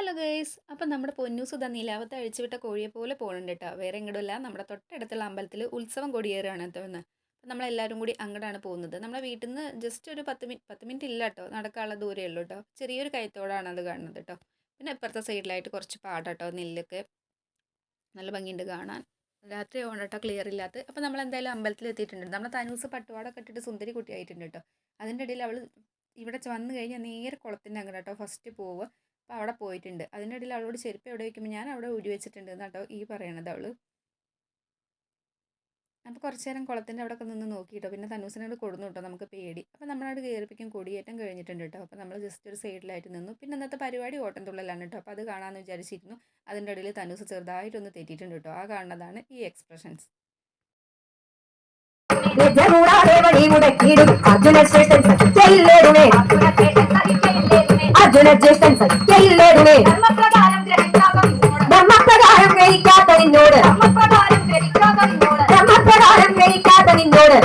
Hello guys, അപ്പം നമ്മുടെ പൊന്നൂസ് ഇതാ നിലാവത്ത് അഴിച്ചുവിട്ട കോഴിയെ പോലെ പോകുന്നുണ്ട് കേട്ടോ. വേറെ എങ്ങോട്ടുമില്ല, നമ്മുടെ തൊട്ടടുത്തുള്ള അമ്പലത്തിൽ ഉത്സവം കൊടിയേറുകയാണ് തോന്നുന്നത്. അപ്പം നമ്മളെല്ലാവരും കൂടി അങ്ങോട്ടാണ് പോകുന്നത്. നമ്മളെ വീട്ടിൽ നിന്ന് ജസ്റ്റ് ഒരു 10 മിനിറ്റ് ഇല്ല കേട്ടോ, നടക്കാനുള്ള ദൂരമേ ഉള്ളൂ കേട്ടോ. ചെറിയൊരു കയത്തോടാണ് അത് കാണുന്നത് കേട്ടോ. പിന്നെ ഇപ്പുറത്തെ സൈഡിലായിട്ട് കുറച്ച് പാടാട്ടോ, നെല്ലൊക്കെ നല്ല ഭംഗിയുണ്ട് കാണാൻ. രാത്രി ആവണം കേട്ടോ, ക്ലിയർ ഇല്ലാത്ത. അപ്പം നമ്മൾ എന്തായാലും അമ്പലത്തിൽ എത്തിയിട്ടുണ്ട്. നമ്മുടെ തനൂസ് പട്ടുപാടൊക്കെ ഇട്ടിട്ട് സുന്ദരി കുട്ടിയായിട്ടുണ്ട് കേട്ടോ. അതിൻ്റെ ഇടയിൽ അവൾ ഇവിടെ വന്നു കഴിഞ്ഞാൽ നേരെ കുളത്തിൻ്റെ അങ്ങോട്ട് കേട്ടോ ഫസ്റ്റ് പോവുക. അപ്പോൾ അവിടെ പോയിട്ടുണ്ട്. അതിൻ്റെ ഇടയിൽ അവളോട് ചെരുപ്പ് എവിടെ വയ്ക്കുമ്പോൾ ഞാൻ അവിടെ ഊരി വെച്ചിട്ടുണ്ട് എന്നാട്ടോ ഈ പറയണത് അവൾ. അപ്പോൾ കുറച്ച് നേരം കുളത്തിൻ്റെ അവിടെ ഒക്കെ നിന്ന് നോക്കിയിട്ടോ. പിന്നെ തനൂസിനോട് കൊടുന്നു കേട്ടോ, നമുക്ക് പേടി. അപ്പോൾ നമ്മളവിടെ കയറിപ്പിക്കും കൊടിയേറ്റം കഴിഞ്ഞിട്ടുണ്ട് കേട്ടോ. അപ്പോൾ നമ്മൾ ജസ്റ്റ് ഒരു സൈഡിലായിട്ട് നിന്നു. പിന്നെ ഇന്നത്തെ പരിപാടി ഓട്ടം തുള്ളലാണ് കേട്ടോ. അപ്പോൾ അത് കാണാമെന്ന് വിചാരിച്ചിരുന്നു. അതിൻ്റെ ഇടയിൽ തനൂസ് ചെറുതായിട്ടൊന്ന് തെറ്റിയിട്ടുണ്ട് കേട്ടോ. ആ കാണുന്നതാണ് ഈ എക്സ്പ്രഷൻസ്. അർജുന ജ്യേഷ്ഠൻ സഹിക്കയില്ലേടുവേ ധർമ്മപ്രകാരം ഗ്രഹിക്കാത്ത നിന്നോട് ധർമ്മപ്രകാരം ഗ്രഹിക്കാത്ത നിന്നോട്